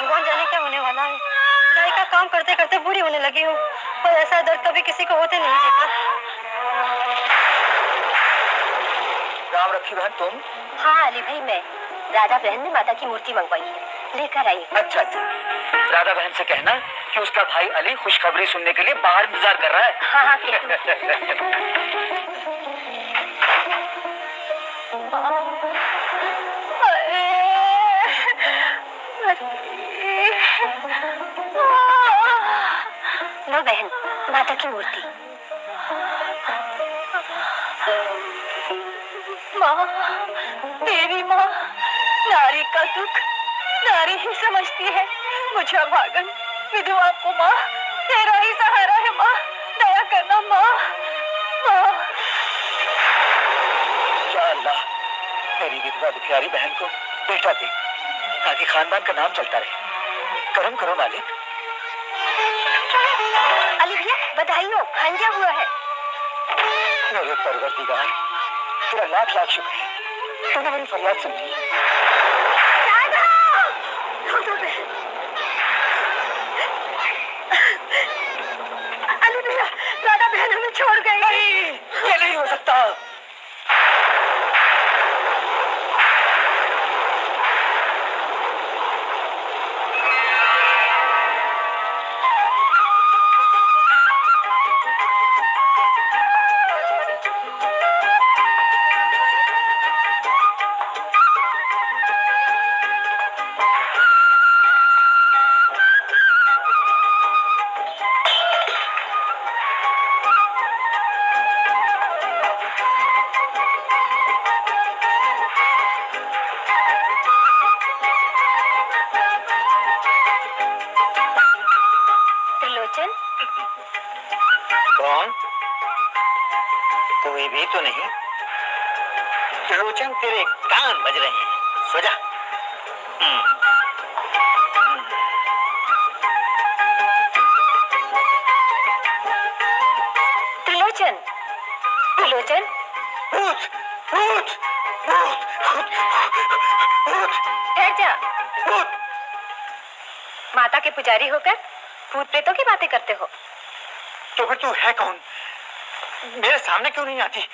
कौन जाने क्या होने वाला है। गाय का काम करते करते बूढ़ी होने लगी हूँ और ऐसा दर्द कभी किसी को होते नहीं देखा। राम रखी बहन तुम? हाँ अली भाई, मैं राधा बहन ने माता की मूर्ति मंगवाई है, लेकर आई। अच्छा अच्छा, राधा बहन से कहना कि उसका भाई अली खुशखबरी सुनने के लिए बाहर इंतजार कर रहा है। हाँ हाँ लो बहन, माता की मूर्ति। माँ, देवी माँ, नारी का दुख नारी ही समझती है। मुझे भागन विधवा को माँ तेरा ही सहारा है। माँ दया करना माँ। माँ या अल्लाह, मेरी विधवा दुखियारी बहन को बेटा दे ताकि खानदान का नाम चलता रहे। करम करो मालिक। अली भैया बधाई हो, भांजा हुआ है। मेरे परवरदिगार, तेरा लाख लाख शुक्र है, तूने मेरी फरियाद सुनी। अली भैया, राधा बहन हमें छोड़ गई। नहीं, ये नहीं हो सकता। कौन? कोई भी तो नहीं। त्रिलोचन, तेरे कान बज रहे हैं, सो जा। त्रिलोचन, त्रिलोचन, भूत, भूत, भूत, भूत, ठहर जा। भूत। माता के पुजारी होकर भूत प्रेतों की बातें करते हो। तो फिर तू है कौन? मेरे सामने क्यों नहीं आती?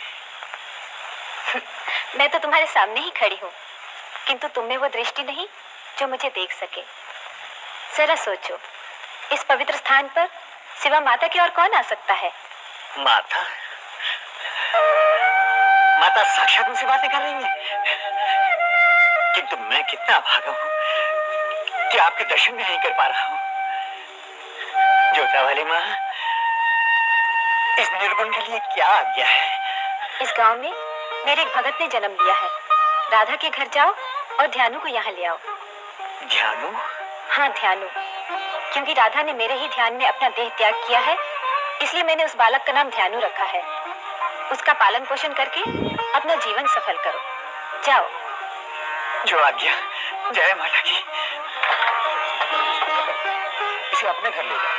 मैं तो तुम्हारे सामने ही खड़ी हूँ, किंतु तुम में वो दृष्टि नहीं जो मुझे देख सके। जरा सोचो, इस पवित्र स्थान पर सिवा माता के और कौन आ सकता है? माता? माता साक्षात मुझसे बातें कर रही है। किंतु मैं कितना अभागा हूँ कि आपके दर्शन भी नहीं कर पा रहा हूँ। जोता वाली माँ, इस निर्गुण के लिए क्या आज्ञा है? इस गांव में मेरे एक भगत ने जन्म लिया है। राधा के घर जाओ और ध्यानु को यहाँ ले आओ। ध्यानु? हाँ ध्यानु, क्योंकि राधा ने मेरे ही ध्यान में अपना देह त्याग किया है, इसलिए मैंने उस बालक का नाम ध्यानु रखा है। उसका पालन पोषण करके अपना जीवन सफल करो। जाओ। जो आज्ञा। जय माता की। इसे अपने घर ले जाओ।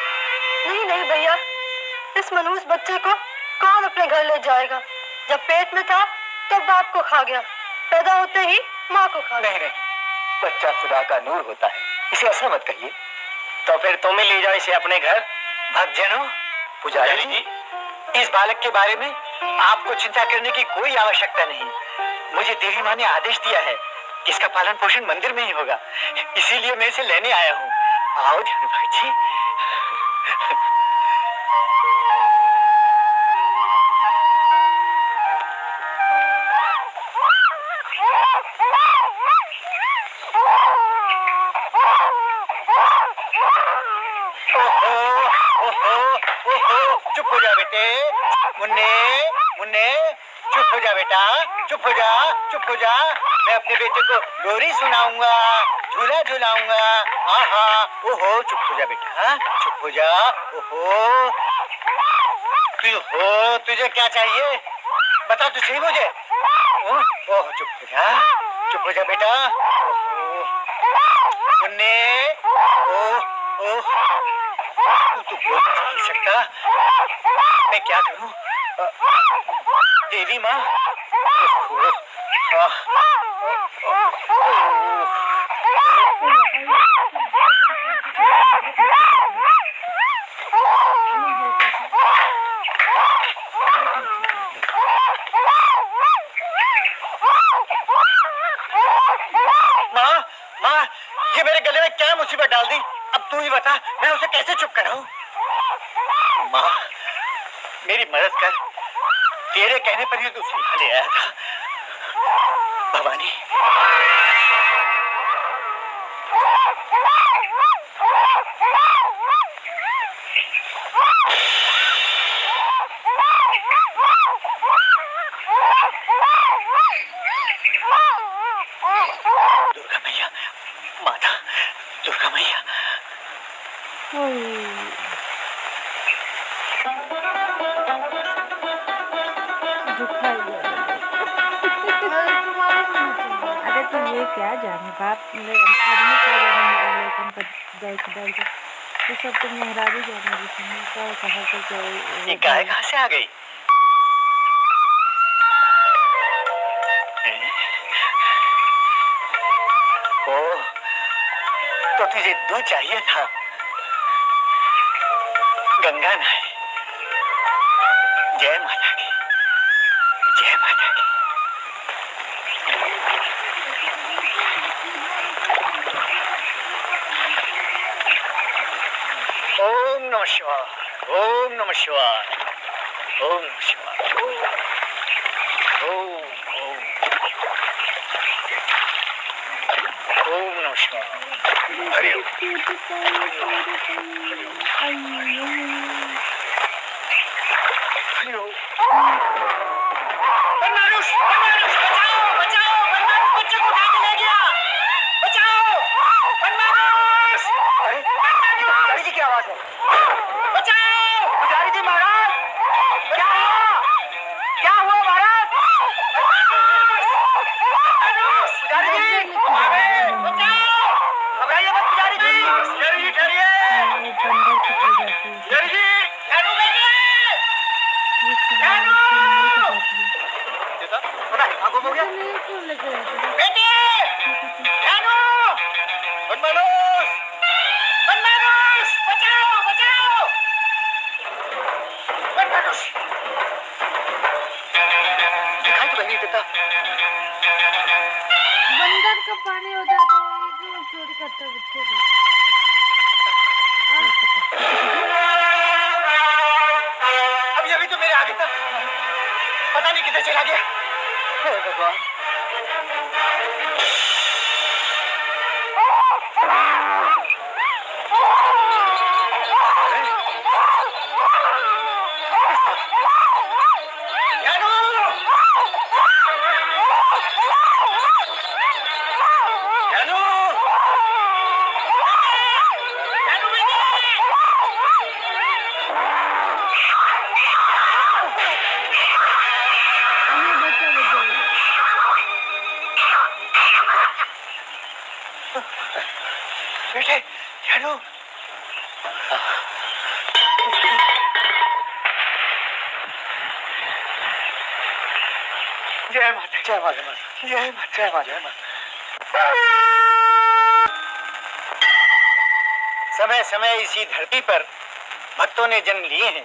नहीं नहीं भैया, इस मनुष्य बच्चे को कौन अपने घर ले जाएगा? जब पेट में था तब बाप को खा गया, पैदा होते ही माँ को खा गया। नहीं नहीं, बच्चा खुदा का नूर होता है, इसे ऐसा मत कहिए। तो फिर तुम ही ले जाओ इसे अपने घर। भक्तजनों, पुजारी जी, इस बालक के बारे में आपको चिंता करने की कोई आवश्यकता नहीं। मुझे देवी माँ ने आदेश दिया है कि इसका पालन पोषण मंदिर में ही होगा, इसीलिए मैं इसे लेने आया हूँ। आओ ध्यानु भाई जी। चुप हो जा बेटे। मुन्ने, मुन्ने, चुप हो जा बेटा, चुप हो जा, चुप हो जा। मैं अपने बेटे को लोरी सुनाऊंगा, झूला झूलाऊंगा। आहा, ओहो, चुप हो जा बेटा, चुप हो जा। ओहो, तुझे क्या चाहिए? बता तो सही मुझे। ओह, चुप हो जा, चुप हो जा बेटा। मुन्ने, ओह, ओह, तू बोल नहीं सकता। मैं क्या करूं? देवी माँ, ये मेरे गले में क्या मुसीबत डाल दी? अब तू ही बता, मैं उसे कैसे चुप कराऊं? माँ, मेरी मदद कर। तेरे कहने पर ही तो उसे यहाँ ले आया था। भवानी, दुर्गा मैया, माता दुर्गा मैया। अरे तुम ये क्या जाने बाप आदमी क्या जाने लेकिन दर्द दर्द ये सब तुम मेहराबी जाने क्या कहा तो क्या ये गाय कहाँ से आ गई? ओह, तो तुझे दूध चाहिए था। गंगा नहाए। जय माता की, जय माता की। ओम नमः शिवाय, ओम नमः शिवाय, ओम नमः शिवाय, ओम ओम ओम नमः शिवाय। हरि ओम। हरि ओम। बनमानुष, बनमानुष, बचाओ, बचाओ, बनमानुष बच्चे को उठा के ले गया। बचाओ, बनमानुष। अरे, पुजारी जी की आवाज है। बचाओ, पुजारी जी महाराज। क्या हुआ? क्या हुआ महाराज? पुजारी जी, बचाओ, घबराइए मत पुजारी जी। पुजारी जी ठहरिए। पुजारी जी, ठहरो बेटे। आंखों में हो गया? बेटे, ठहरो। बनमानुष, बनमानुष, बचाओ, बचाओ। बनमानुष। दिखाई तो नहीं देता। बंदर का पानी होता है तो ये क्यों चोरी करता है बच्चों को? अब ये भी तो मेरे आगे था। पता नहीं किधर चला गया। हे भगवान। बेटे, जानो। जय माता, जय माता, जय माता, जय माता, जय माता। समय समय इसी धरती पर भक्तों ने जन्म लिए हैं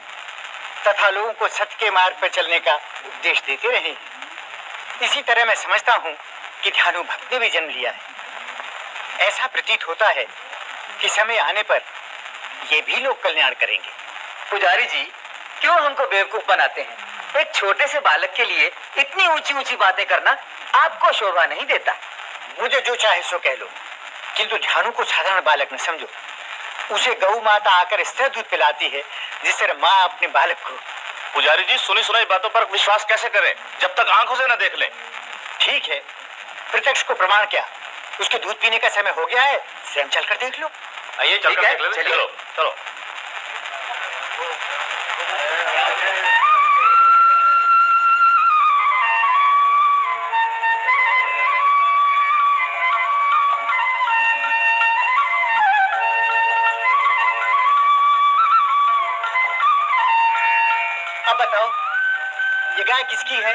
तथा लोगों को सत्य के मार्ग पर चलने का उपदेश देते रहे हैं। इसी तरह मैं समझता हूँ कि ध्यानु भक्त ने भी जन्म लिया है। ऐसा प्रतीत होता है कि समय आने पर ये भी लोग कल्याण करेंगे। पुजारी जी, क्यों हमको बेवकूफ बनाते हैं? एक छोटे से बालक के लिए इतनी ऊंची ऊंची बातें करना आपको शोभा नहीं देता। मुझे जो चाहे सो कह लो, किंतु ध्यानु को साधारण बालक न समझो। उसे गौ माता आकर इस तरह दूध पिलाती है जिस तरह माँ अपने बालक को। पुजारी जी, सुनी सुनाई बातों पर विश्वास कैसे करें जब तक आंखों से न देख लें? ठीक है, प्रत्यक्ष को प्रमाण क्या? उसके दूध पीने का समय हो गया है, स्वयं चलकर देख लो। आइए चलकर देख लेते हैं। चलो चलो। अब बताओ, ये गाय किसकी है?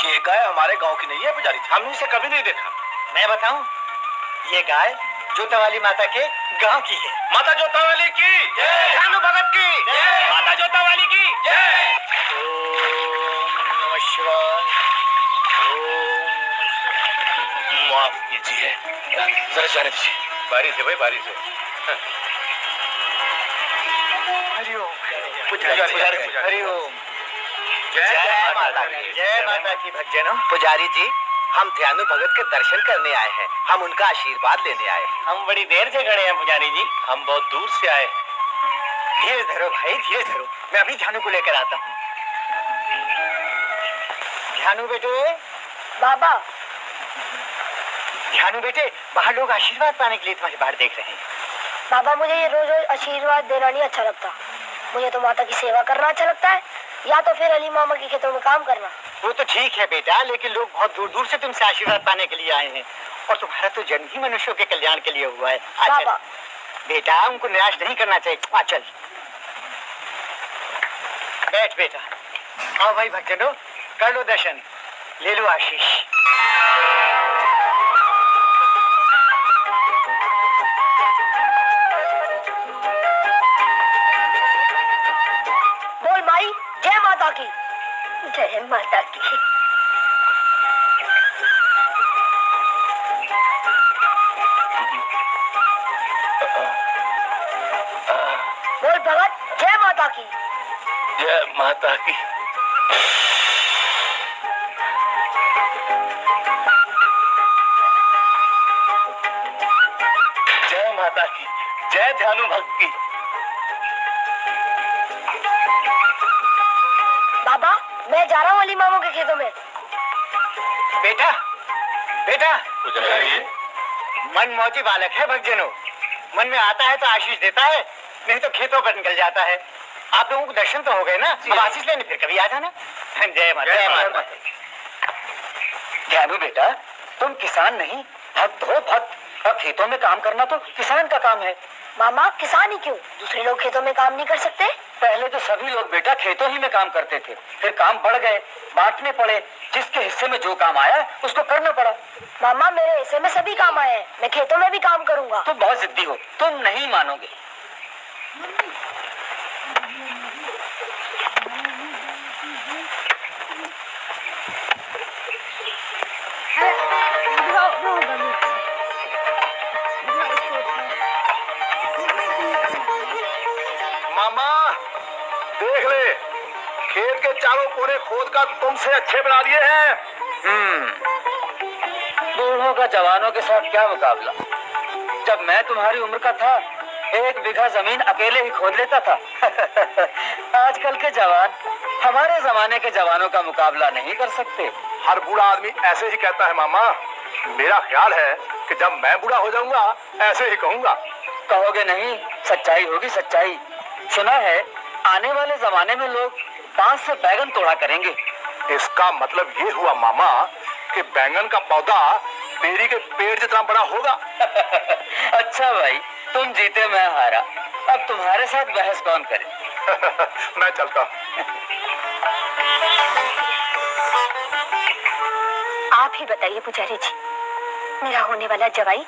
ये गाय हमारे गांव की नहीं है पुजारी जी, हमने इसे कभी नहीं देखा। मैं बताऊं, ये गाय जोतावाली माता के गांव की है। माता जोतावाली की जय, ध्यानु भगत की जय, माता जोतावाली की जय। ओम नमः शिवाय। ओम माफ कीजिए, जरा जाने दीजिए। बारी से भाई, बारी से। हरिओम हरिओम। जय माता की, जय माता की भक्तजनों। पुजारी जी, हम ध्यानु भगत के दर्शन करने आए हैं, हम उनका आशीर्वाद लेने आए हैं। हम बड़ी देर से खड़े हैं पुजारी जी, हम बहुत दूर से आए हैं। धीरे धरो भाई, धीरे धरो, मैं अभी ध्यानु को लेकर आता हूँ। ध्यानु बेटे, बाबा, ध्यानु बेटे, बाहर लोग आशीर्वाद पाने के लिए तुम्हारे बाहर देख रहे हैं। बाबा मुझे ये रोज रोज आशीर्वाद देना नहीं अच्छा लगता। मुझे तो माता की सेवा करना अच्छा लगता है, या तो फिर अली मामा के खेतों में काम करना। वो तो ठीक है बेटा, लेकिन लोग बहुत दूर दूर से तुमसे आशीर्वाद पाने के लिए आए हैं, और तुम्हारा तो जन्म ही मनुष्यों के कल्याण के लिए हुआ है। बाबा, बेटा, उनको निराश नहीं करना चाहिए। चल बैठ बेटा। आओ भाई भक्तजनों, कर लो दर्शन, ले लो आशीष। बोल माई, जय माता की। जय माता की। बोल भगत, जय माता की। जय माता की। जय माता की, जय ध्यानु भक्त की। बाबा, मैं जा रहा हूँ अली मामा के खेतों में। बेटा, बेटा, पुजारी जी, मन मौजी बालक है भक्तजनों, मन में आता है तो आशीष देता है, नहीं तो खेतों पर निकल जाता है। आप लोगों को दर्शन तो हो गए ना, अब आशीष लेने फिर कभी आ जाना। जय माता, जय माता। ध्यानु बेटा, तुम किसान नहीं, भक्त हो भक्त, और खेतों में काम करना तो किसान का काम है। मामा, किसान ही क्यों, दूसरे लोग खेतों में काम नहीं कर सकते? पहले तो सभी लोग बेटा खेतों ही में काम करते थे, फिर काम बढ़ गए, बांटने पड़े, जिसके हिस्से में जो काम आया उसको करना पड़ा। मामा, मेरे हिस्से में सभी काम आए हैं, मैं खेतों में भी काम करूंगा। तुम बहुत जिद्दी हो, तुम नहीं मानोगे। मामा देख ले, खेत के चारों कोने खोद कर तुमसे अच्छे बना दिए हैं। बूढ़ों का जवानों के साथ क्या मुकाबला। जब मैं तुम्हारी उम्र का था, 1 बीघा जमीन अकेले ही खोद लेता था। आजकल के जवान हमारे जमाने के जवानों का मुकाबला नहीं कर सकते। हर बूढ़ा आदमी ऐसे ही कहता है मामा। मेरा ख्याल है कि जब मैं बूढ़ा हो जाऊंगा ऐसे ही कहूंगा। कहोगे नहीं, सच्चाई होगी सच्चाई। सुना है आने वाले जमाने में लोग बांस से बैगन तोड़ा करेंगे। इसका मतलब ये हुआ मामा कि बैंगन का पौधा बेरी के पेड़ जितना बड़ा होगा। अच्छा भाई, तुम जीते मैं हारा, अब तुम्हारे साथ बहस कौन करे। मैं चलता हूँ। आप ही बताइए पुजारी जी, मेरा होने वाला जवाई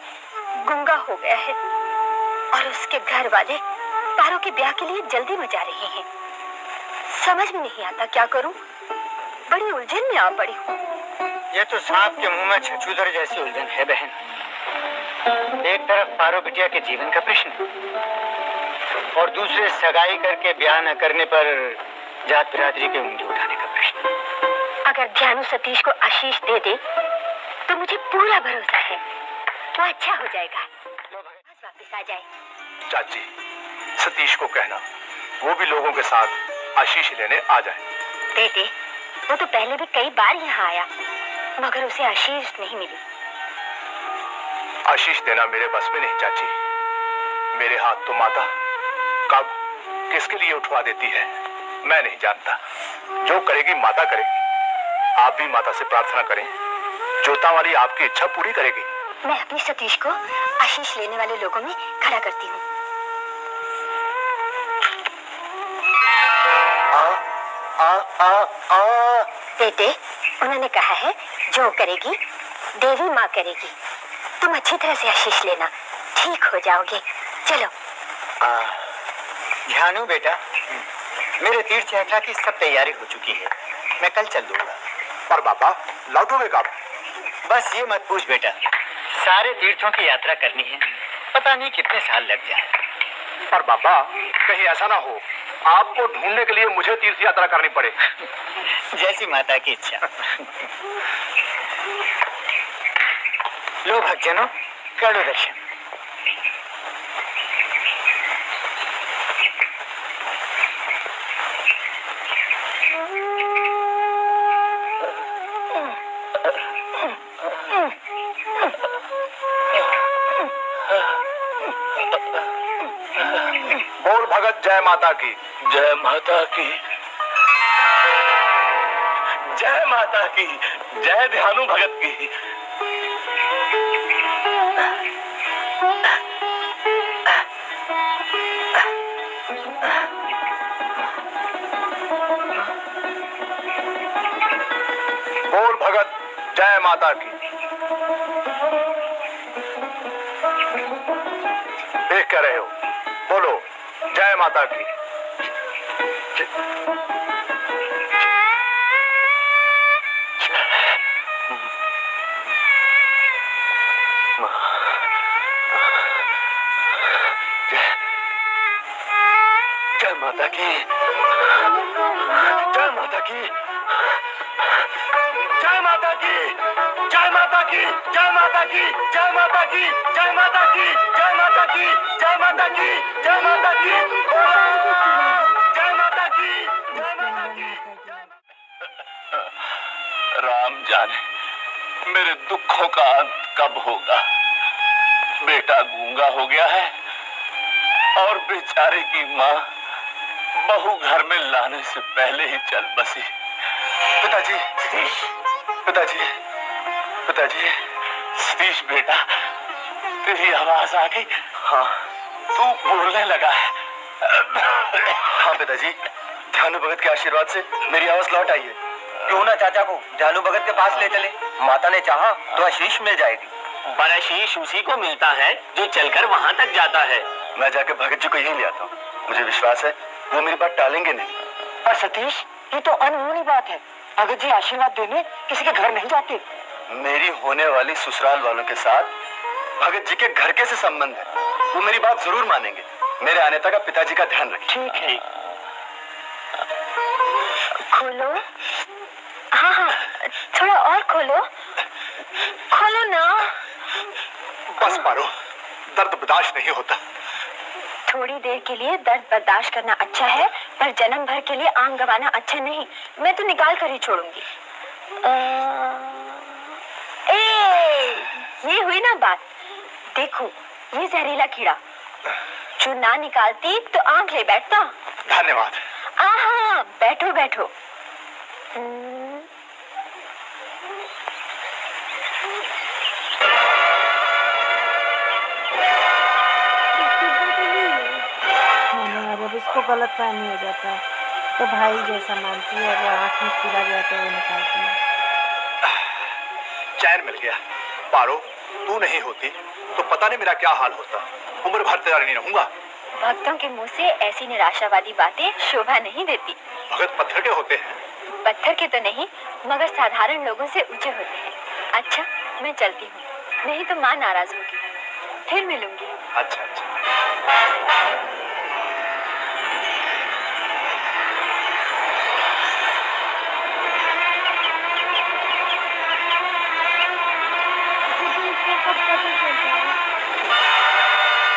गुंगा हो गया है और उसके घर वाले पारो के ब्याह के लिए जल्दी मचा रहे हैं। समझ में नहीं आता क्या करूं, बड़ी उलझन में आ पड़ी हूँ। ये तो सांप के मुंह में छछूदर जैसी उलझन है बहन। एक तरफ पारो बिटिया के जीवन का प्रश्न, और दूसरे सगाई करके ब्याह न करने पर जात बिरादरी के उंगली उठाने का प्रश्न। अगर ध्यानु सतीश को आशीष दे दे तो मुझे पूरा भरोसा है वो अच्छा हो जाएगा, वापस आ जाए। चाची, सतीश को कहना वो भी लोगों के साथ आशीष लेने आ जाए। बेटे, वो तो पहले भी कई बार यहाँ आया मगर उसे आशीष नहीं मिली। आशीष देना मेरे बस में नहीं चाची। मेरे हाथ तो माता कब किसके लिए उठवा देती है मैं नहीं जानता। जो करेगी माता करेगी। आप भी माता से प्रार्थना करें, जोता वाली आपकी इच्छा पूरी करेगी। मैं अपनी सतीश को आशीष लेने वाले लोगों में खड़ा करती हूँ। बेटे, उन्होंने कहा है जो करेगी देवी माँ करेगी। तुम अच्छी तरह से आशीष लेना, ठीक हो जाओगे। चलो। ध्यानु बेटा, मेरे तीर्थ यात्रा की सब तैयारी हो चुकी है, मैं कल चल दूंगा। पर बाबा लौटोगे कब? बस ये मत पूछ बेटा, सारे तीर्थों की यात्रा करनी है, पता नहीं कितने साल लग जाए। पर बाबा, कहीं ऐसा ना हो आपको ढूंढने के लिए मुझे तीर्थ यात्रा करनी पड़े। जैसी माता की इच्छा। लो भक्तजनों, कर लो दर्शन। बोल भगत जय माता की। जय माता की, जय माता की, जय ध्यानु भगत की। बोल भगत जय माता की। देख क्या रहे हो, बोलो जय माता की। जय माता की, जय माता की, जय माता की, जय माता की, जय माता की, जय माता की, जय माता की, जय माता की, जय माता की, जय माता की, जय माता की, जय माता की। राम जाने मेरे दुखों का अंत कब होगा। बेटा गूंगा हो गया है और बेचारे की माँ बहू घर में लाने से पहले ही चल बसी। पिताजी, पिताजी, पिताजी, सतीश बेटा, तेरी आवाज आ गई। हाँ, तू बोलने लगा है। हाँ पिताजी, ध्यानु भगत के आशीर्वाद से मेरी आवाज लौट आई है। क्यों ना चाचा को ध्यानु भगत के पास ले चले, माता ने चाहा तो आशीष मिल जाएगी। पर आशीष उसी को मिलता है जो चलकर वहाँ तक जाता है। मैं जाके भगत जी को यही ले आता हूँ, मुझे विश्वास है वो मेरी बात टालेंगे नहीं। पर सतीश, ये तो अनहोनी बात है। भगत जी आशीर्वाद देने किसी के घर नहीं जाते। मेरी होने वाली ससुराल वालों के साथ भगत जी के घर के से संबंध है, वो मेरी बात जरूर मानेंगे। मेरे आने तक आप पिताजी का ध्यान रखिए। ठीक है। खोलो। हाँ हाँ, थोड़ा और खोलो, खोलो ना। बस पारो, दर्द बर्दाश्त नहीं होता। थोड़ी देर के लिए दर्द बर्दाश्त करना अच्छा है, पर जन्म भर के लिए आंग गंवाना अच्छा नहीं। मैं तो निकाल कर ही छोड़ूंगी। ये हुई ना बात। देखो, ये जहरीला कीड़ा, जो ना निकालती तो आंख ले बैठता। धन्यवाद। हाँ, बैठो बैठो। जब इसको गलत फहमी हो जाता है तो भाई जैसा मानती है, वो आँख में कीड़ा जाता है वो निकालती है। चैन मिल गया। पारो, तू नहीं होती तो पता नहीं मेरा क्या हाल होता। उम्र भर तेरा नहीं रहूंगा। भक्तों के मुंह से ऐसी निराशावादी बातें शोभा नहीं देती। भगत पत्थर के होते हैं। पत्थर के तो नहीं, मगर साधारण लोगों से ऊंचे होते हैं। अच्छा, मैं चलती हूँ, नहीं तो माँ नाराज होगी। फिर मिलूंगी। अच्छा अच्छा।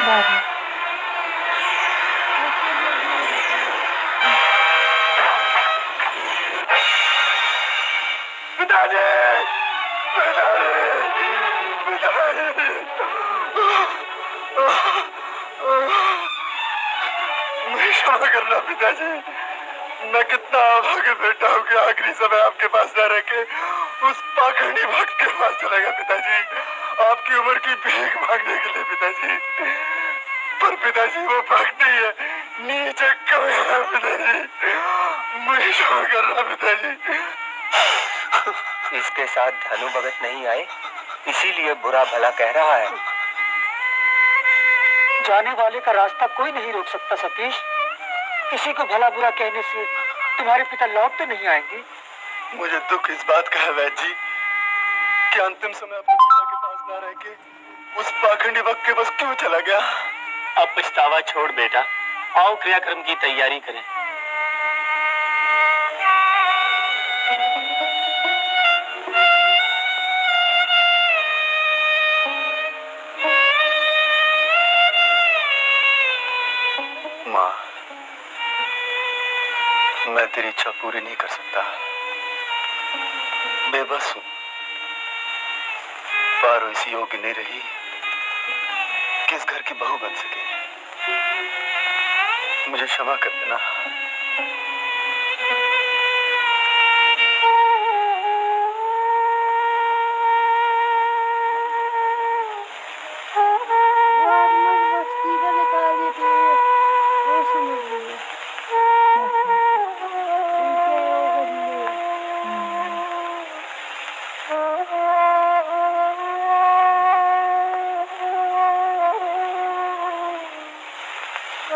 बाद में पिताजी, पिताजी, मुझे क्षमा करना पिताजी। मैं कितना अभागे बेटा हूँ कि आखिरी समय आपके पास न रह के उस पाखंडी भक्त के पास चला गया पिताजी, आपकी उम्र की भीख मांगने के लिए पिताजी। पर पिताजी वो भक्त नहीं है, नीचे कमेरा पिताजी। मुझे क्षमा करना पिताजी। इसके साथ ध्यानु भगत नहीं आए, इसीलिए बुरा भला कह रहा है। जाने वाले का रास्ता कोई नहीं रोक सकता सतीश। किसी को भला बुरा कहने से तुम्हारे पिता लौट तो नहीं आएंगे। मुझे दुख इस बात का है वैद्य जी कि अंतिम समय अपने पिता के पास न रह के उस पाखंडी वक्त के बस क्यों चला गया? अब पछतावा छोड़ बेटा, आओ क्रियाक्रम की तैयारी करें। माँ, मैं तेरी इच्छा पूरी नहीं कर सकता, बेबस हूं। पारो इस योग्य नहीं रही कि इस घर की बहू बन सके। मुझे क्षमा कर देना।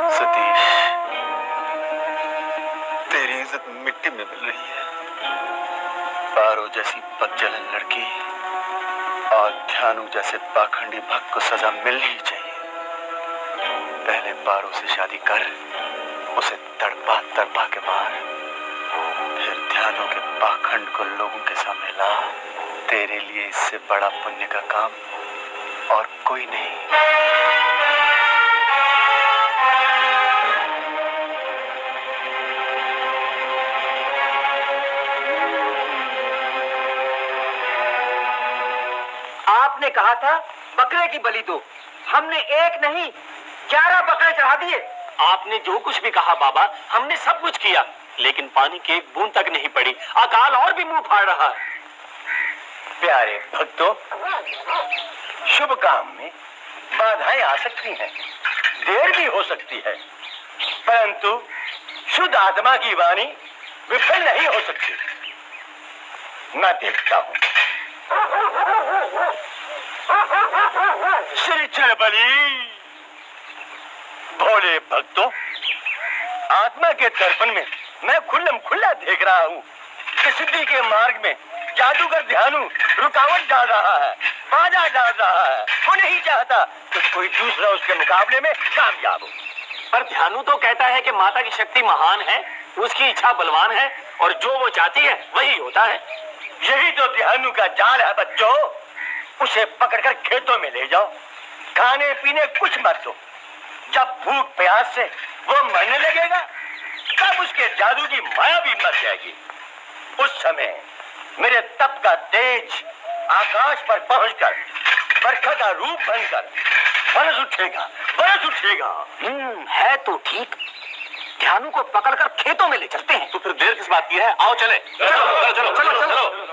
सतीश, तेरी इज्जत मिट्टी में मिल रही है। पारो जैसी बदचलन लड़की और ध्यानु जैसे पाखंडी भक्त को सजा मिलनी ही चाहिए। पहले पारो से शादी कर, उसे तड़पा तड़पा के मार, फिर ध्यानु के पाखंड को लोगों के सामने ला। तेरे लिए इससे बड़ा पुण्य का काम और कोई नहीं। आपने कहा था बकरे की बलि दो, हमने एक नहीं 11 बकरे चढ़ा दिए। आपने जो कुछ भी कहा बाबा, हमने सब कुछ किया, लेकिन पानी की एक बूंद तक नहीं पड़ी। अकाल और भी मुंह फाड़ रहा है। प्यारे भक्तों, शुभ काम में बाधाएं आ सकती हैं, देर भी हो सकती है, परंतु शुद्ध आत्मा की वाणी विफल नहीं हो सकती। मैं देखता हूं। श्री चरबली, भोले भक्तों, आत्मा के दर्पण में मैं खुल्लम खुल्ला देख रहा हूं कि सिद्धि के मार्ग में जादूगर ध्यानु रुकावट डाल रहा है, बाधा डाल रहा है। वो नहीं चाहता कि कोई दूसरा उसके मुकाबले में कामयाब हो। पर ध्यानु तो कहता है कि माता की शक्ति महान है, उसकी इच्छा बलवान है, और जो वो चाहती है वही होता है। यही तो ध्यानु का जाल है बच्चों। उसे पकड़कर खेतों में ले जाओ, खाने पीने कुछ मत दो। जब भूख प्यास से वो मरने लगेगा, तब उसके जादू की माया भी मर जाएगी। उस समय मेरे तप का तेज आकाश पर पहुंचकर बरखा का रूप बनकर बरस उठेगा, बरस उठेगा। है तो ठीक। ध्यानु को पकड़कर खेतों में ले चलते हैं। तो फिर देर किस बात की है? आओ चले। चलो चलो चलो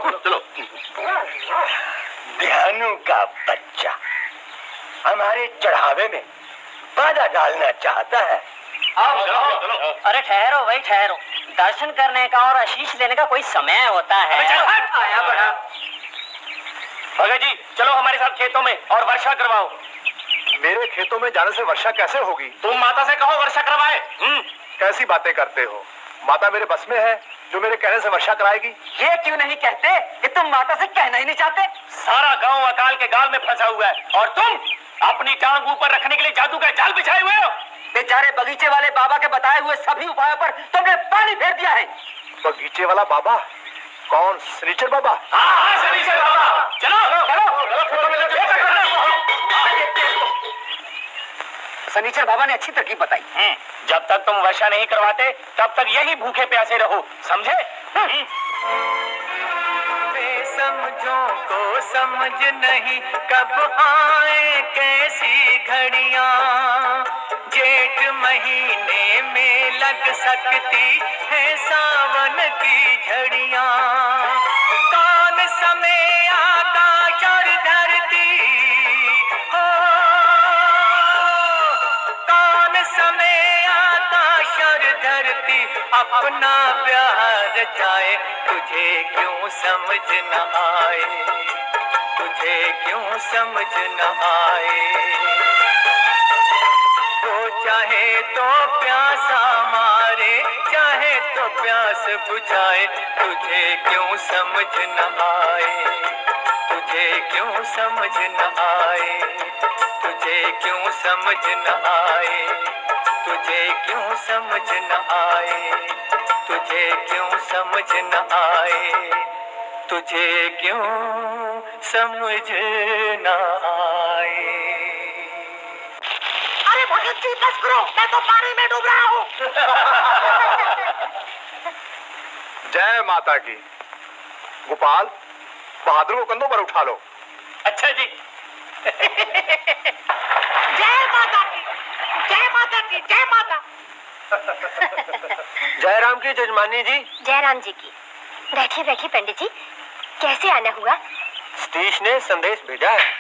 चलो चलो। ध्यानु का बच्चा हमारे चढ़ावे में बाधा डालना चाहता है। चलो। अरे ठहरो भाई ठहरो, दर्शन करने का और आशीष लेने का कोई समय होता है। आया बड़ा भगत जी, चलो हमारे साथ खेतों में और वर्षा करवाओ। मेरे खेतों में जाने से वर्षा कैसे होगी? तुम माता से कहो वर्षा करवाए। कैसी बातें करते हो? माता मेरे बस में है जो मेरे कहने से वर्षा कराएगी। ये क्यों नहीं कहते कि तुम माता से कहना ही नहीं चाहते? सारा गांव अकाल के गाल में फंसा हुआ है, और तुम अपनी टांग ऊपर रखने के लिए जादू का जाल बिछाए हुए हो। बेचारे बगीचे वाले बाबा के बताए हुए सभी उपायों पर तुमने पानी फेर दिया है। बगीचे वाला बाबा? कौन, शनिचर बाबा? हाँ, शनिचर बाबा। चलो शनिचर बाबा ने अच्छी तरकीब बताई। जब तक तुम वर्षा नहीं करवाते तब तक यही भूखे प्यासे रहो, समझे? समझों को समझ नहीं कब आए कैसी घड़ियां, जेठ महीने में लग सकती है सावन की झड़ियां। कौन समय आकाश और धरती हो, कौन समय आकाश और धरती अपना प्यार रचाए। तुझे क्यों समझ न आए, तुझे क्यों समझ न आए। वो चाहे चाहे तो प्यासा मारे, चाहे तो प्यास बुझाए, तुझे क्यों समझ न आए, तुझे क्यों समझ न आए, तुझे क्यों समझ न आए, तुझे क्यों समझ न आए, तुझे क्यों समझ न आए, तुझे क्यों समझ न आए। अरे भगत जी बस करो, मैं तो पानी में डूब रहा हूँ। जय माता की। गोपाल, बहादुर को कंधों पर उठा लो। अच्छा जी। जय माता की, जय माता की, जय माता। जय राम की जजमानी जी। जय राम जी की। बैठिए बैठिए पंडित जी, कैसे आना हुआ? सतीश ने संदेश भेजा है।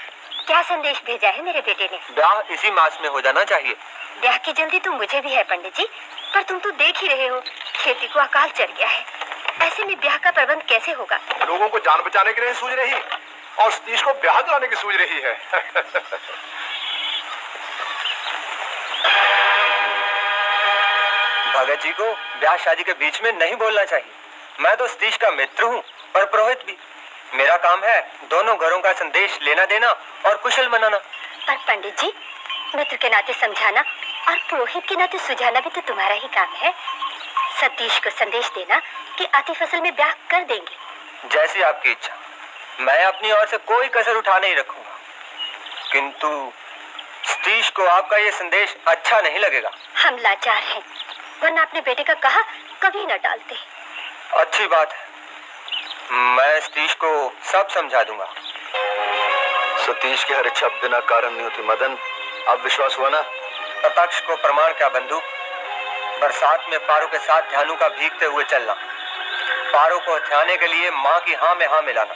क्या संदेश भेजा है मेरे बेटे ने? ब्याह इसी मास में हो जाना चाहिए। ब्याह की जल्दी तो मुझे भी है पंडित जी, पर तुम तो देख ही रहे हो, खेती को अकाल चढ़ गया है। ऐसे में ब्याह का प्रबंध कैसे होगा? लोगों को जान बचाने के लिए सूझ रही और सतीश को ब्याह दिलाने की सूझ रही है। भगत जी को ब्याह शादी के बीच में नहीं बोलना चाहिए। मैं तो सतीश का मित्र हूँ और पुरोहित भी। मेरा काम है दोनों घरों का संदेश लेना देना और कुशल मनाना। पर पंडित जी, मित्र के नाते समझाना और पुरोहित के नाते सुझाना भी तो तुम्हारा ही काम है। सतीश को संदेश देना कि आती फसल में ब्याह कर देंगे। जैसी आपकी इच्छा। मैं अपनी ओर से कोई कसर उठा नहीं रखूंगा, किंतु सतीश को आपका ये संदेश अच्छा नहीं लगेगा। हम लाचार हैं, वरना अपने बेटे का कहा कभी न टालते। अच्छी बात है, मैं सतीश को सब समझा दूंगा। सतीश की हर इच्छा बिना कारण नहीं होती मदन, अब विश्वास हुआ ना? प्रत्यक्ष को प्रमाण क्या बंधु? बरसात में पारो के साथ ध्यानु का भीगते हुए चलना, पारो को हथियाने के लिए माँ की हाँ में हाँ मिलाना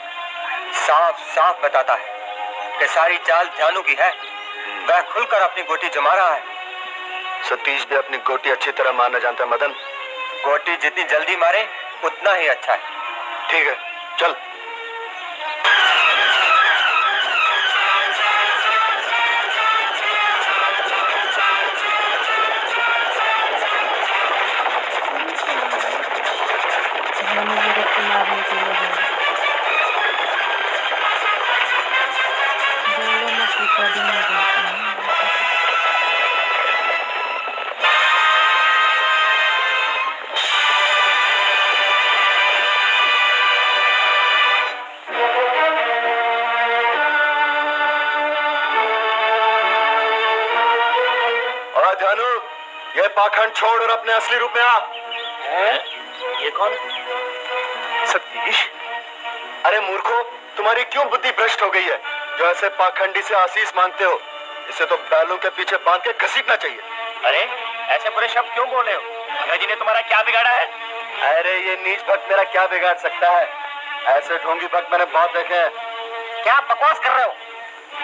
साफ साफ बताता है कि सारी चाल ध्यानु की है। वह खुलकर अपनी गोटी जमा रहा है। सतीश भी अपनी गोटी अच्छी तरह मारना जानता है मदन। गोटी जितनी जल्दी मारे उतना ही अच्छा है। ठीक है, चल। हमें जगत को मारने के लिए है। बोलो मत, रिकॉर्डिंग में जाते हैं। और ध्यानु, ये पाखंड छोड़ और अपने असली रूप में आ। ये कौन? सतीश, अरे मूर्खो, तुम्हारी क्यों बुद्धि भ्रष्ट हो गई है जो ऐसे पाखंडी से आशीष मांगते हो? इसे तो बैलों के पीछे बांध के घसीटना चाहिए। अरे ऐसे बुरे शब्द क्यों बोल रहे हो? भगत जी ने तुम्हारा क्या बिगाड़ा है? अरे ये नीच भक्त मेरा क्या बिगाड़ सकता है? ऐसे ढोंगी भक्त मैंने बहुत देखे हैं। क्या बकवास कर रहे हो?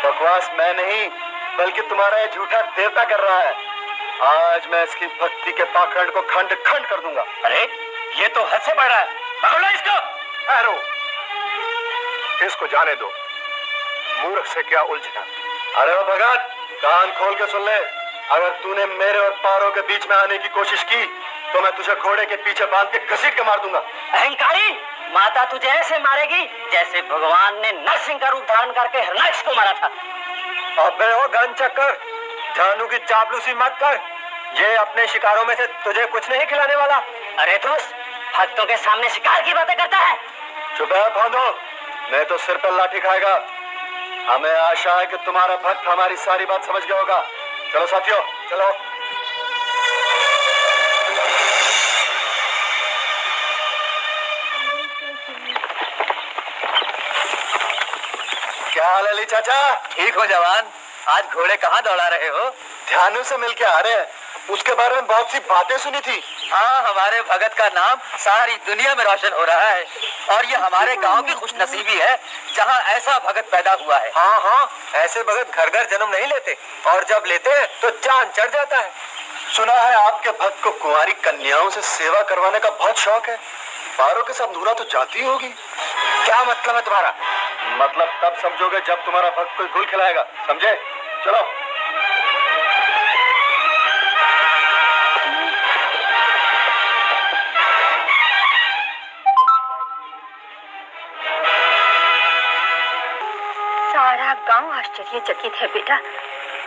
बकवास मैं नहीं, बल्कि तुम्हारा ये झूठा देवता कर रहा है। आज मैं इसकी भक्ति के पाखंड को खंड खंड कर दूंगा। अरे ये तो हद से बढ़ रहा है, पकड़ लो इसको। ठहरो, इसको जाने दो। मूर्ख से क्या उलझना। अरे ओ भगत, कान खोल के सुन ले। अगर तूने मेरे और पारो के बीच में आने की कोशिश की तो मैं तुझे घोड़े के पीछे बांध के घसीट के मार दूंगा। अहंकारी, माता तुझे ऐसे मारेगी जैसे भगवान ने नरसिंह का रूप धारण करके हिरणाक्ष को मारा था। अबे ओ गन चक्कर, जानू की चापलूसी मत कर। ये अपने शिकारों में से तुझे कुछ नहीं खिलाने वाला। अरे दोस्त, भक्तों के सामने शिकार की बातें करता है। चुप है भांडो, नहीं तो सिर पर लाठी खाएगा। हमें आशा है कि तुम्हारा भक्त हमारी सारी बात समझ गया होगा। चलो साथियों, चलो। क्या हाल है अली चाचा? ठीक हो जवान? आज घोड़े कहाँ दौड़ा रहे हो? ध्यानु से मिलके आ रहे हैं। उसके बारे में बहुत सी बातें सुनी थी। हाँ, हमारे भगत का नाम सारी दुनिया में रोशन हो रहा है और ये हमारे गांव की खुशनसीबी है जहाँ ऐसा भगत पैदा हुआ है। हाँ हाँ, ऐसे भगत घर घर जन्म नहीं लेते और जब लेते हैं तो चांद चढ़ जाता है। सुना है आपके भक्त को कुंवारी कन्याओं से सेवा करवाने का बहुत शौक है। पारो के साथ नूरा तो जाती होगी। क्या मतलब है तुम्हारा? मतलब तब समझोगे जब तुम्हारा भक्त कोई गुल खिलाएगा, समझे? चलो। आश्चर्यचकित है बेटा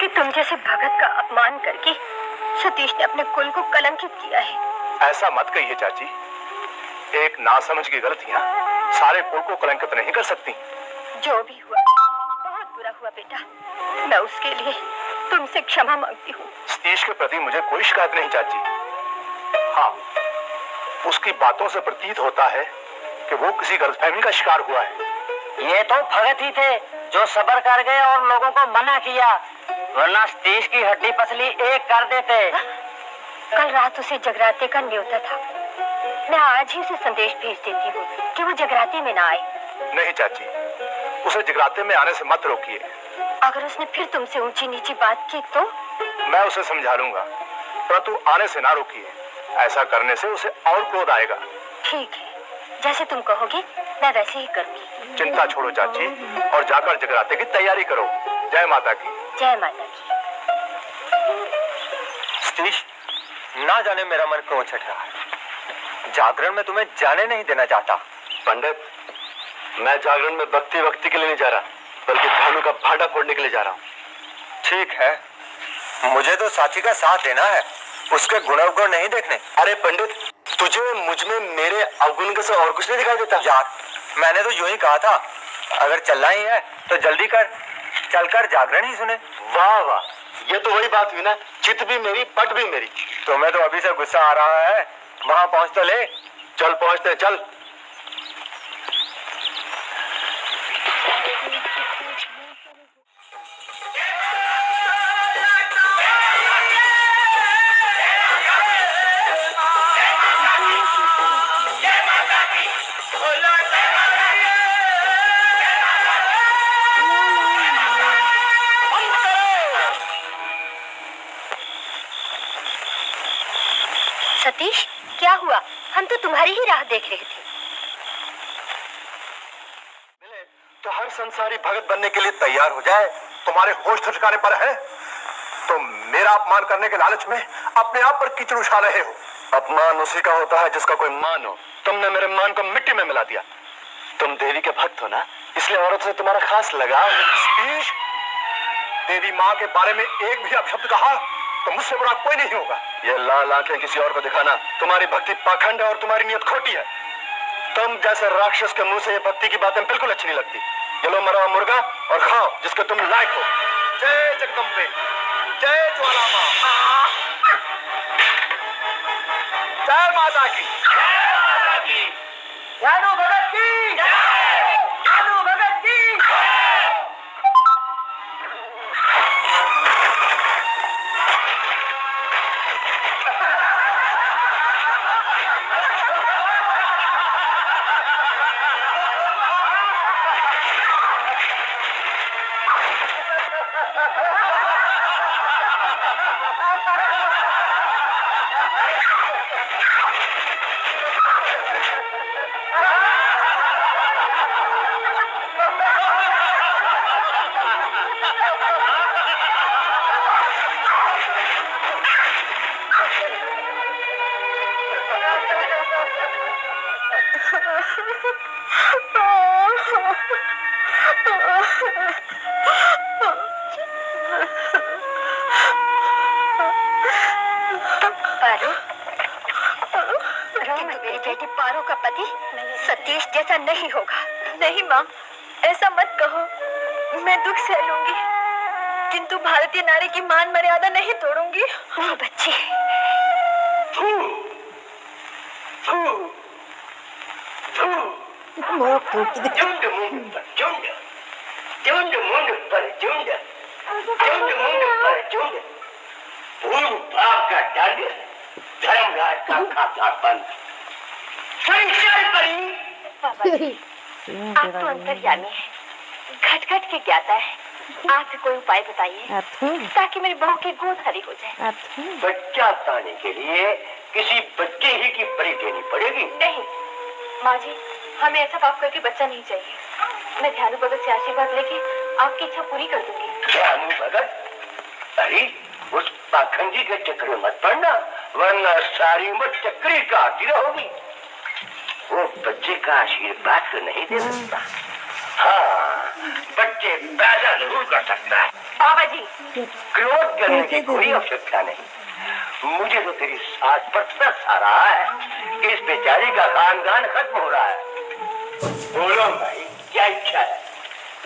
कि तुम जैसे भगत का अपमान करके सतीश ने अपने कुल को कलंकित किया है। ऐसा मत कहिए चाची, एक नासमझ की गलतियां सारे कुल को कलंकित नहीं कर सकती। जो भी हुआ बहुत बुरा हुआ बेटा, मैं उसके लिए तुमसे क्षमा मांगती हूँ। सतीश के प्रति मुझे कोई शिकायत नहीं चाची। हाँ, उसकी बातों से प्रतीत होता है कि वो किसी गलतफहमी का शिकार हुआ है। ये तो भगत ही थे जो सब्र कर गए और लोगों को मना किया, वरना सतीश की हड्डी पसली एक कर देते। कल रात उसे जगराते का न्योता था, मैं आज ही उसे संदेश भेज देती हूँ कि वो जगराते में ना आए। नहीं चाची, उसे जगराते में आने से मत रोकिए। अगर उसने फिर तुमसे ऊंची नीची बात की तो? मैं उसे समझा लूंगा, परंतु आने से ना रोकिए। ऐसा करने से उसे और क्रोध आएगा। ठीक है, जैसे तुम कहोगे मैं वैसे ही करूंगी। चिंता छोड़ो चाची और जाकर जगराते की तैयारी करो। जय माता की। जय माता की। सतीश, ना जाने मेरा मन क्यों छट रहा है। जागरण में तुम्हें जाने नहीं देना चाहता। पंडित, मैं जागरण में भक्ति के लिए नहीं जा रहा, बल्कि ध्यानु का भांडा फोड़ने के लिए जा रहा हूँ। ठीक है, मुझे तो साची का साथ देना है, उसके गुण अवगुण नहीं देखने। अरे पंडित, तुझे मुझ में मेरे अवगुण से और कुछ नहीं दिखाई देता? यार, मैंने तो यूं ही कहा था, अगर चलना ही है तो जल्दी कर, चलकर जागरण ही सुने। वाह वाह, ये तो वही बात हुई ना, चित भी मेरी पट भी मेरी। तुम्हें तो अभी से गुस्सा आ रहा है, वहां पहुंच तो ले। चल पहुंचते, चल। सतीश, क्या हुआ? हम तो तुम्हारी ही राह देख रहे थे। तो हर संसारी भगत बनने के लिए तैयार हो जाए। तुम्हारे होश ठिकाने पर है तो मेरा अपमान करने के लालच में अपने आप पर कीचड़ उछाल रहे हो। अपमान उसी का होता है जिसका कोई मान हो। तुमने मेरे मान को मिट्टी में मिला दिया। तुम देवी के भक्त हो ना, इसलिए औरत से तुम्हारा खास लगाव। सतीश, देवी माँ के बारे में एक भी अपशब्द कहा तो मुझसे बुरा कोई नहीं होगा। ये लाल आंखें किसी और को दिखाना, तुम्हारी भक्ति पाखंड है और तुम्हारी नियत खोटी है। तुम जैसे राक्षस के मुंह से ये भक्ति की बातें बिल्कुल अच्छी नहीं लगती। ये लो मरा हुआ मुर्गा और खाओ जिसके तुम लायक हो। जय जगदम्बे, जय ज्वाला माँ, जय माता की। ध्यानु भगत की, ध्यानु भगत की। पारो, किंतु मेरी बेटी पारो का पति सतीश जैसा नहीं होगा। नहीं माँ, ऐसा मत कहो। मैं दुख सह लूंगी, किंतु भारतीय नारी की मान मर्यादा नहीं तोड़ूंगी। नहीं बच्ची, झुंड मुंड पर झुंड, झुंड मुंड पर झुंड, झुंड मुंड पर झुंड। पूर्व पाप का दंड, धर्मराज का खाता बंद। संशय करी। आप तो अंतर्यामी है, घट घट के ज्ञाता है। आप कोई उपाय बताइए ताकि मेरी बहू की गोद हरी हो जाए। बच्चा पाने के लिए किसी बच्चे ही की बलि देनी पड़ेगी। नहीं माँ जी, हमें ऐसा पाप करके बच्चा नहीं चाहिए। मैं ध्यानु भगत से आशीर्वाद लेके आपकी इच्छा पूरी कर दूंगी। ध्यानु भगत? अरे उस पाखंडी के चक्कर में मत पड़ना, वरना सारी उम्र चक्री काटती रहोगी। वो बच्चे का आशीर्वाद तो नहीं दे सकता। हाँ, बच्चे पैदा जरूर कर सकता है। बाबा जी, क्रोध करने की कोई आवश्यकता नहीं। मुझे तो तेरी सास पर तरस आ रहा है कि इस बेचारी का खानदान खत्म हो रहा है। बोलो भाई, क्या इच्छा है?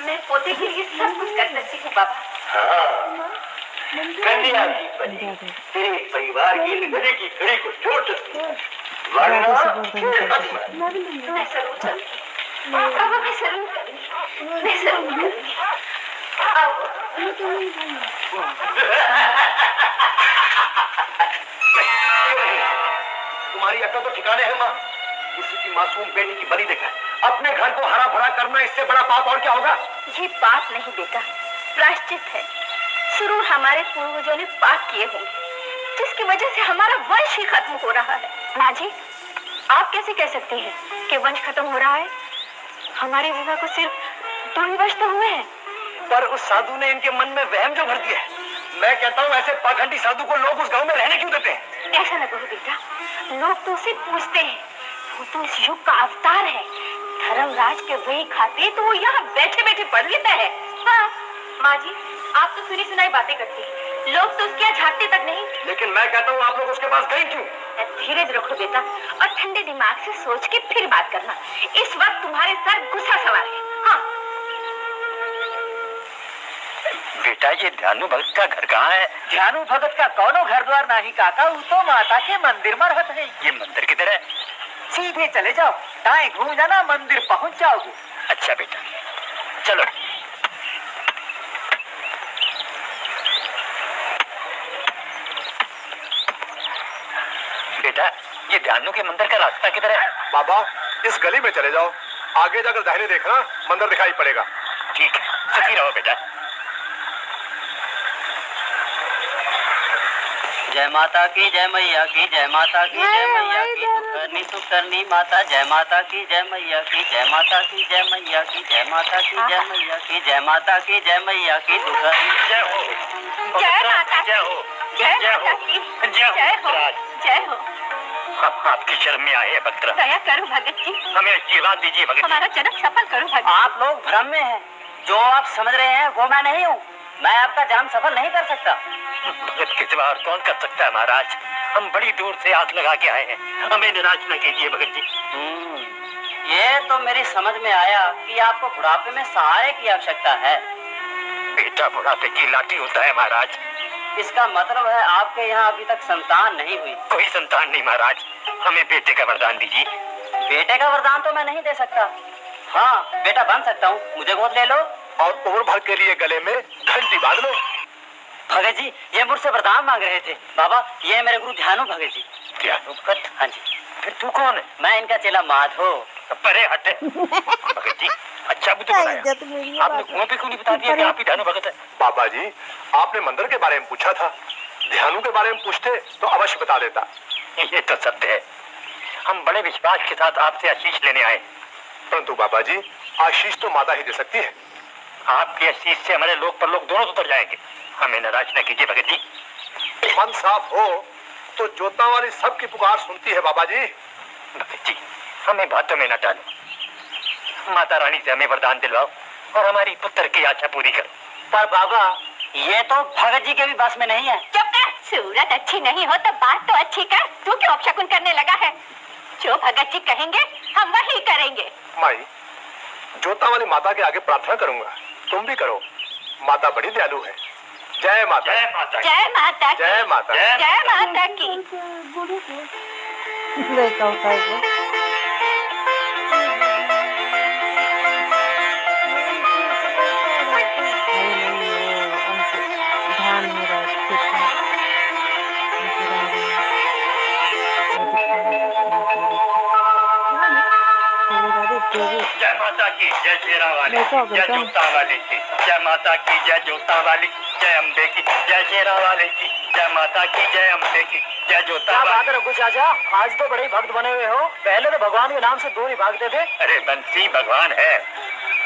मैं पोते के लिए सब कुछ कर सकती हूँ बाबा। हाँ, कन्या की परी तेरे परिवार की लकड़ी की कड़ी को छोड़ सकती है, वरना फिर खत्म है। मैं जरूर करूँगी बाबा, मैं जरूर करूँगी, मैं जरूर करूँगी। आओ। तुम्हारी अक्ल तो ठिकाने है माँ। किसी की मासूम बेटी की बलि देकर अपने घर को हरा भरा करना, इससे बड़ा पाप और क्या होगा? ये पाप नहीं बेटा, प्रायश्चित है। जरूर हमारे पूर्वजों ने पाप किए होंगे, जिसकी वजह से हमारा वंश ही खत्म हो रहा है। माँ जी, आप कैसे कह सकती हैं कि वंश खत्म हो रहा है? हमारे विवाह को सिर्फ 2 ही वर्ष तो हुए हैं। पर उस साधु ने इनके मन में वहम जो भर दिया है। मैं कहता हूँ ऐसे पाखंडी साधु को लोग उस गांव में रहने क्यों देते हैं? ऐसा न कहो बेटा, लोग तो उसे पूछते हैं, वो तो इस युग का अवतार है। धर्मराज के वही खाते तो वो यहाँ बैठे बैठे पढ़ लेता है। हाँ माँ जी, आप तो सुनी सुनाई बातें करती हैं, लोग तो उसके यहाँ झांकते तक नहीं। लेकिन मैं कहता हूँ आप लोग उसके पास गए क्यों? धीरज रखो बेटा, और ठंडे दिमाग से सोच के फिर बात करना। इस वक्त तुम्हारे सर गुस्सा सवार है। हाँ बेटा, ये ध्यानु भगत का घर कहाँ है? ध्यानु भगत का कौनो घर द्वार नहीं काका, वो तो माता के मंदिर में रहते हैं। ये मंदिर किधर है? सीधे चले जाओ, दाएं घूम जाना, मंदिर पहुंच जाओगे। अच्छा बेटा, चलो। बेटा, ये ध्यानु के मंदिर का रास्ता किधर है? बाबा, इस गली में चले जाओ, आगे जाकर दाहिने देखना, मंदिर दिखाई पड़ेगा। ठीक है, सुखी रहो बेटा। जय माता की, जय मैया की, जय माता की, जय मैया की, करनी सुख करनी माता, जय माता की, जय मैया की, जय माता की, जय मैया की, जय माता की, जय मैया की, जय माता की, जय मैया की, जय हो, जय माता, जय हो, जय जय माता हो, की, जय हो, जय हो, राज। जय हो। हम आपकी शरण में आए हैं भक्त। दया करो भगत जी, हमें आशीर्वाद दीजिए भगत। हमारा जन्म सफल करो भगत। आप लोग भ्रम में हैं, जो आप समझ रहे हैं वो मैं नहीं हूँ। मैं आपका जन्म सफल नहीं कर सकता। भगत के सिवा और कौन कर सकता है महाराज? हम बड़ी दूर से आग लगा के आए हैं, हमें निराश न कीजिए भगत जी। ये तो मेरी समझ में आया कि आपको बुढ़ापे में सहारे की आवश्यकता है। बेटा बुढ़ापे की लाठी होता है महाराज। इसका मतलब है आपके यहाँ अभी तक संतान नहीं हुई। कोई संतान नहीं महाराज, हमें बेटे का वरदान दीजिए। बेटे का वरदान तो मैं नहीं दे सकता। हाँ, बेटा बन सकता हूँ, मुझे गोद ले लो। और उम्र भर के लिए गले में घंटी बांध लो। भगत जी, ये मुझसे वरदान मांग रहे थे। बाबा, ये है मेरे गुरु ध्यानु भगत जी। ध्यानु भगत? हाँ जी। फिर तू कौन है? मैं इनका चेला माधो। परे हटे। भगत जी, अच्छा बुद्धि बनाया। आपने कुएं पे क्यों नहीं बता दिया कि आप ही ध्यानु भगत है? बाबा जी, आपने मंदिर के बारे में पूछा था, ध्यानु के बारे में पूछते तो अवश्य बता देता। ये तो सत्य है, हम बड़े विश्वास के साथ आपसे आशीष लेने आए। परंतु बाबा जी, आशीष तो माता ही दे सकती है। आपकी आशीष से हमारे लोग पर लोग दोनों सुधर जाएंगे। हमें नाराज न कीजिए भगत जी। मन साफ हो तो जोता वाली सबकी पुकार सुनती है बाबा जी। भगत जी, हमें बातों में न डालो। माता रानी से हमें वरदान दिलवाओ और हमारी पुत्र की आशा पूरी करो। पर बाबा, ये तो भगत जी के भी बस में नहीं है। चुप कर, सूरत अच्छी नहीं हो तो बात तो अच्छी कर। तू क्यों अपशकुन करने लगा है? जो भगत जी कहेंगे हम वही करेंगे। माई, जोता वाली माता के आगे प्रार्थना करूंगा, तुम भी करो। माता बड़ी दयालु है। जय माता। जय माता। जय माता की, जय माता। जय माता की। देखा होता है धान हो रहा है खेत में। जय माता की, जय शेरा वाली, जय जोता वाली की, जय माता की, जय जोता वाली, जय अम्बे की, जय शेरा वाली की, जय माता की, जय अम्बे की, जय जोता क्या बात वाली। है रघु चाचा, आज तो बड़े भक्त बने हुए हो। पहले तो भगवान के नाम से दूर ही भागते थे। अरे बंसी भगवान है,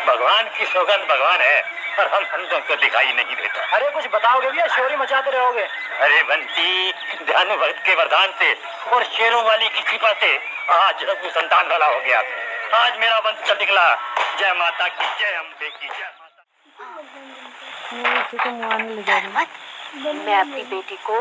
भगवान की सौगंध भगवान है, और हम संतों को दिखाई नहीं देता। अरे कुछ बताओगे भैया, शोरी मचाते रहोगे। अरे बंसी, ध्यानु भक्त के वरदान से और शेरों वाली की कृपा से आज रघु संतान वाला हो गया। आज मेरा वंश चल निकला। जय माता की, जय अम्बे की, जय माता। मैं इसी को मुआने ले जा रही हूँ। मैं अपनी बेटी को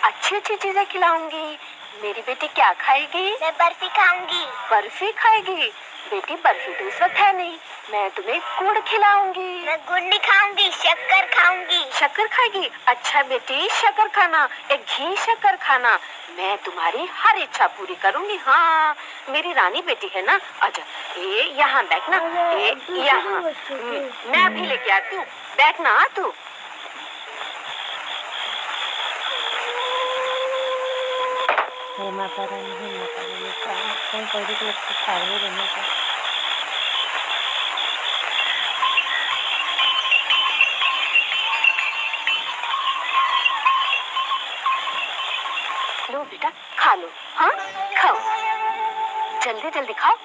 अच्छी अच्छी चीजें खिलाऊंगी। मेरी बेटी क्या खाएगी? मैं बर्फी खाऊंगी। बर्फी खाएगी? बेटी बर्फी तो इस वक्त है नहीं। मैं तुम्हें गुड़ खिलाऊंगी। मैं गुड़ नहीं खाऊंगी, शक्कर खाऊंगी। शक्कर खाएगी? अच्छा बेटी शक्कर खाना, एक घी शक्कर खाना। मैं तुम्हारी हर इच्छा पूरी करूंगी। हाँ मेरी रानी बेटी है ना। अच्छा ये यहाँ बैठना, ये यहाँ। मैं अभी लेके आती हूँ, बैठना तू। हे माता रानी, हे माता रानी, कहीं पौधे के लगते खाए रहने का। लो बेटा खा लो। हाँ खाओ, जल्दी जल्दी खाओ।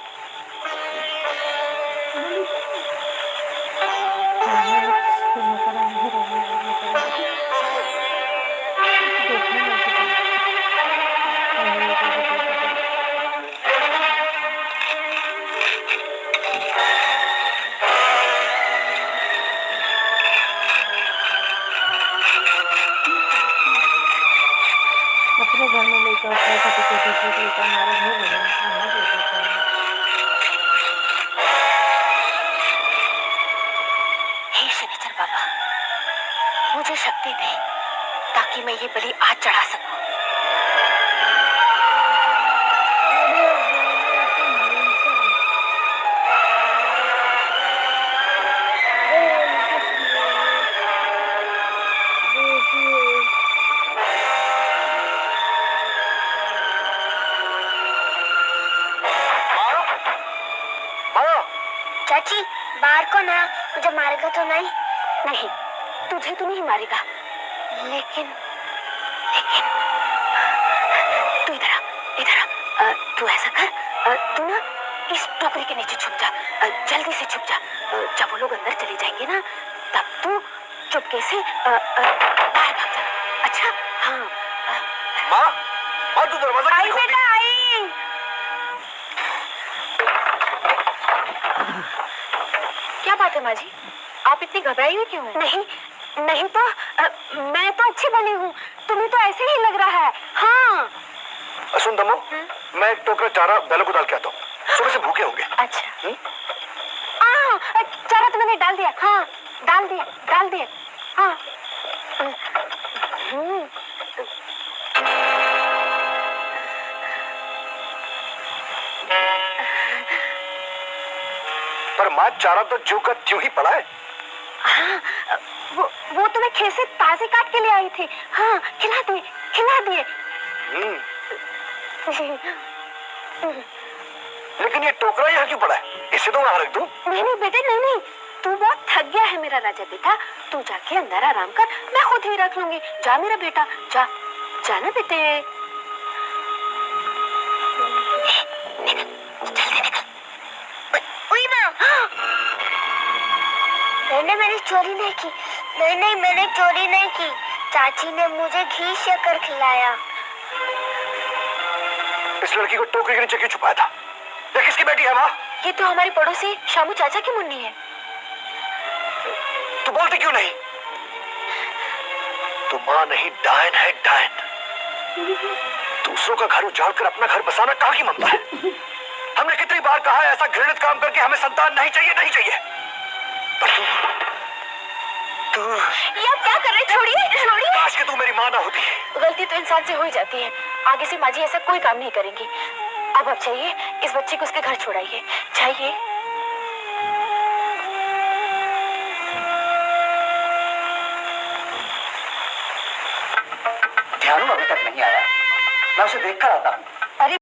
अपने घर में लेकर लेकर हमारा घर बना। हे शनिचर बाबा, मुझे शक्ति दे ताकि मैं ये बलि आज चढ़ा सकूं। चाची बाहर को ना, मुझे मारेगा तो नहीं? नहीं तुझे तो नहीं मारेगा, लेकिन लेकिन तू इधर आ, इधर आ। तू ऐसा कर, तू ना इस टोकरी के नीचे छुप जा। जल्दी से छुप जा। जब वो लोग अंदर चले जाएंगे ना तब तू चुपके से बाहर भाग जा। अच्छा हाँ। माँ, माँ तू दरवाजा आई बेटा आई। क्या बात है माँ जी, आप इतनी घबराई हुई क्यों? नहीं नहीं तो मैं तो अच्छी बनी हूँ, तुम्हें तो ऐसे ही लग रहा है। हाँ सुन दमो, मैं एक टोकरा चारा बैलों को डाल के आता हूँ, सुबह से भूखे होंगे। अच्छा चारा तो मैंने डाल दिया। हाँ डाल दिया डाल दिया। हाँ पर माँ चारा तो जो का त्यों ही पड़ा है। हाँ वो तो मैं खेत से ताजे काट के ले आई थी। हाँ खिला दिए खिला दिए। लेकिन ये टोकरा यहाँ क्यों पड़ा है? इसे तो वहाँ रख दूं। नहीं नहीं बेटे नहीं नहीं, तू बहुत थक गया है मेरा राजा बेटा। तू जाके अंदर आराम कर, मैं खुद ही रख लूंगी। जा मेरा बेटा जा, जाना बेटे। निकल जल्दी निकल। उई माँ, मैंने मेरी चोरी नहीं की। नहीं नहीं मैंने चोरी नहीं की, चाची ने मुझे घी शक्कर खिलाया। इस लड़की को टोकरी के नीचे क्यों छुपाया था? ये किसकी बेटी है माँ? ये तो हमारी पड़ोसी शामू चाचा की मुन्नी है। तू बोलती क्यों नहीं? तू माँ नहीं डायन है, डायन। दूसरों का घर उजाड़ कर अपना घर बसाना कहाँ की ममता है? हमने कितनी बार कहा है ऐसा घृणित काम करके हमें संतान नहीं चाहिए, नहीं चाहिए। पर तू ये आप क्या कर रहे हैं? छोड़िए छोड़िए। काश कि तू मेरी माँ ना होती। गलती तो इंसान से हो ही जाती है। आगे से माँ जी ऐसा कोई काम नहीं करेंगी। अब आप चाहिए इस बच्चे को उसके घर छोड़ाइए, चाहिए। ध्यानु अभी तक नहीं आया, मैं उसे देखकर आता हूँ।